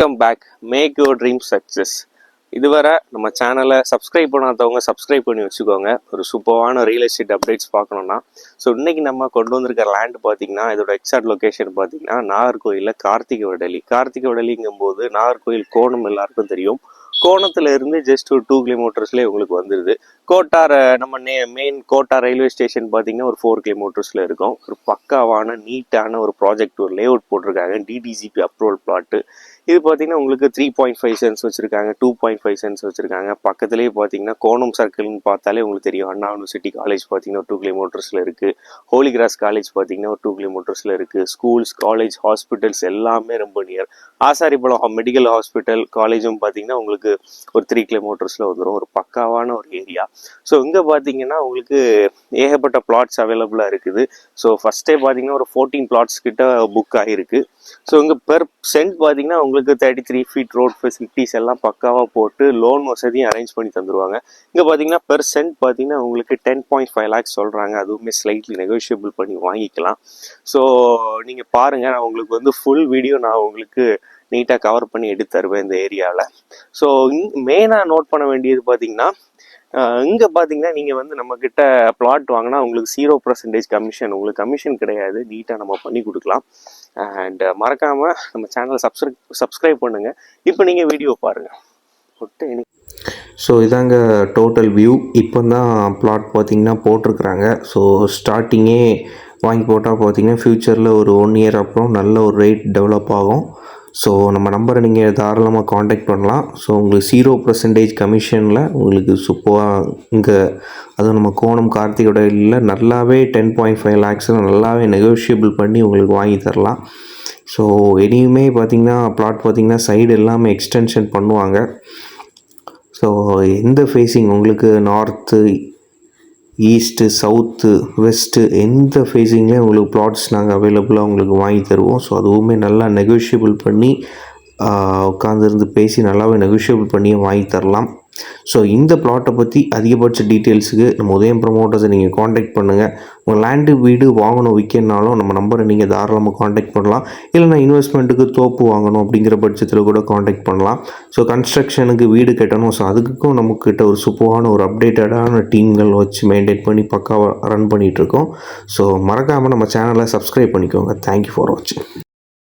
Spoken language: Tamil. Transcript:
Welcome back. Make your dream success. இதுவரை நம்ம சேனலை சப்ஸ்கிரைப் பண்ணாதவங்க சப்ஸ்கிரைப் பண்ணி வச்சுக்கோங்க. ஒரு சூப்பரான ரியல் எஸ்டேட் அப்டேட்ஸ் பார்க்கணுன்னா. ஸோ இன்றைக்கி நம்ம கொண்டு வந்திருக்க லேண்ட் பார்த்தீங்கன்னா, இதோட எக்ஸாக்ட் லொக்கேஷன் பார்த்தீங்கன்னா நாகர்கோயிலில் கார்த்திகவடலிங்கும் போது நாகர்கோயில் கோணம் எல்லாருக்கும் தெரியும். கோணத்துல இருந்து ஜஸ்ட் ஒரு 2 கிலோமீட்டர்ஸ்லேயே உங்களுக்கு வந்துடுது. கோட்டார் நம்ம மெயின் கோட்டார் ரயில்வே ஸ்டேஷன் பார்த்தீங்கன்னா ஒரு 4 கிலோமீட்டர்ஸில் இருக்கும். ஒரு பக்காவான நீட்டான ஒரு ப்ராஜெக்ட், ஒரு லேஅவுட் போட்டிருக்காங்க. DTCP approval plot. இது பார்த்தீங்கன்னா உங்களுக்கு 3.5 சென்ஸ் வச்சுருக்காங்க, 2.5 சென்ஸ் வச்சுருக்காங்க. பக்கத்துலேயே பார்த்தீங்கன்னா கோணம் சர்க்கிள்னு பார்த்தாலே உங்களுக்கு தெரியும். அண்ணா யூனிவர்சிட்டி காலேஜ் பார்த்தீங்கன்னா 2 கிலோமீட்டர்ஸில் இருக்குது. ஹோலி கிராஸ் காலேஜ் பார்த்தீங்கன்னா ஒரு 2 கிலோமீட்டர்ஸில் இருக்குது. ஸ்கூல்ஸ், காலேஜ், ஹாஸ்பிட்டல்ஸ் எல்லாமே ரொம்ப நியர். ஆசாரிப்பழம் மெடிக்கல் ஹாஸ்பிட்டல் காலேஜும் பார்த்தீங்கன்னா உங்களுக்கு ஒரு 3 கிலோமீட்டர்ஸில் வந்துடும். ஒரு பக்காவான ஒரு ஏரியா. ஸோ இங்கே பார்த்தீங்கன்னா உங்களுக்கு ஏகப்பட்ட பிளாட்ஸ் அவைலபிளாக இருக்குது. ஸோ ஃபஸ்ட்டே பார்த்தீங்கன்னா ஒரு 14 பிளாட்ஸ் கிட்ட புக் ஆகிருக்கு. ஸோ இங்கே பெர் சென்ட் பார்த்தீங்கன்னா உங்களுக்கு 33 ஃபீட் ரோட் ஃபெசிலிட்டிஸ் எல்லாம் பக்காவாக போட்டு லோன் வசதியும் அரேஞ்ச் பண்ணி தந்துடுவாங்க. இங்கே பார்த்தீங்கன்னா பெர் சென்ட் பார்த்தீங்கன்னா உங்களுக்கு 10.5 lakhs சொல்கிறாங்க. அதுவுமே ஸ்லைட்லி நெகோஷியபிள் பண்ணி வாங்கிக்கலாம். ஸோ நீங்கள் பாருங்கள், நான் உங்களுக்கு வந்து ஃபுல் வீடியோ நான் உங்களுக்கு நீட்டாக கவர் பண்ணி எடுத்து தருவேன் இந்த ஏரியாவில். ஸோ மெயினாக நோட் பண்ண வேண்டியது பார்த்தீங்கன்னா, இங்கே பார்த்தீங்கன்னா நீங்கள் வந்து நம்மக்கிட்ட பிளாட் வாங்கினா உங்களுக்கு 0% கமிஷன். உங்களுக்கு கமிஷன் கிடையாது, நீட்டாக நம்ம பண்ணி கொடுக்கலாம். அண்ட் மறக்காமல் நம்ம சேனலை சப்ஸ்கிரைப் பண்ணுங்கள். இப்போ நீங்கள் வீடியோ பாருங்கள். ஸோ இதாங்க டோட்டல் வியூ. இப்போ தான் பிளாட் பார்த்திங்கன்னா போட்டிருக்குறாங்க. ஸோ ஸ்டார்டிங்கே வாங்கி போட்டால் பார்த்திங்கன்னா ஃப்யூச்சரில் ஒரு 1 year அப்புறம் நல்ல ஒரு ரேட் டெவலப் ஆகும். ஸோ நம்ம நம்பரை நீங்கள் தாராளமாக காண்டாக்ட் பண்ணலாம். ஸோ உங்களுக்கு 0% கமிஷனில் உங்களுக்கு சூப்பராக இங்கே அதுவும் நம்ம கோணம் கார்த்திகோடையில் நல்லாவே 10.5 lakhs நல்லாவே நெகோஷியபிள் பண்ணி உங்களுக்கு வாங்கி தரலாம். ஸோ இனியுமே பார்த்திங்கன்னா பிளாட் பார்த்திங்கன்னா சைடு எல்லாமே எக்ஸ்டென்ஷன் பண்ணுவாங்க. ஸோ எந்த ஃபேஸிங் உங்களுக்கு நார்த்து, ஈஸ்ட்டு, சவுத்து, வெஸ்ட்டு எந்த ஃபேஸிங்லேயும் உங்களுக்கு பிளாட்ஸ் நாங்கள் அவைலபிளாக உங்களுக்கு வாங்கி தருவோம். ஸோ அதுவுமே நல்லா நெகோஷியபிள் பண்ணி உட்காந்துருந்து பேசி நல்லாவே நெகோஷியபிள் பண்ணி வாங்கி தரலாம். ஸோ இந்த பிளாட்டை பற்றி அதிகபட்ச டீட்டெயில்ஸுக்கு நம்ம உதயம் ப்ரமோட்டர்ஸை நீங்கள் காண்டாக்ட் பண்ணுங்கள். உங்கள் லேண்டு வீடு வாங்கணும் விற்கனாலும் நம்ம நம்பரை நீங்கள் தாராளமாக காண்டாக்ட் பண்ணலாம். இல்லைனா இன்வெஸ்ட்மெண்ட்டுக்கு தோப்பு வாங்கணும் அப்படிங்கிற பட்சத்தில் கூட காண்டாக்ட் பண்ணலாம். ஸோ கன்ஸ்ட்ரக்ஷனுக்கு வீடு கட்டணும். ஸோ அதுக்கும் நம்மக்கிட்ட ஒரு சூப்பரான ஒரு அப்டேட்டடான டீம்கள் வச்சு மெயின்டைன் பண்ணி பக்காவாக ரன் பண்ணிகிட்ருக்கோம். ஸோ மறக்காமல் நம்ம சேனலை சப்ஸ்கிரைப் பண்ணிக்கோங்க. தேங்க்யூ ஃபார் வாட்சிங்.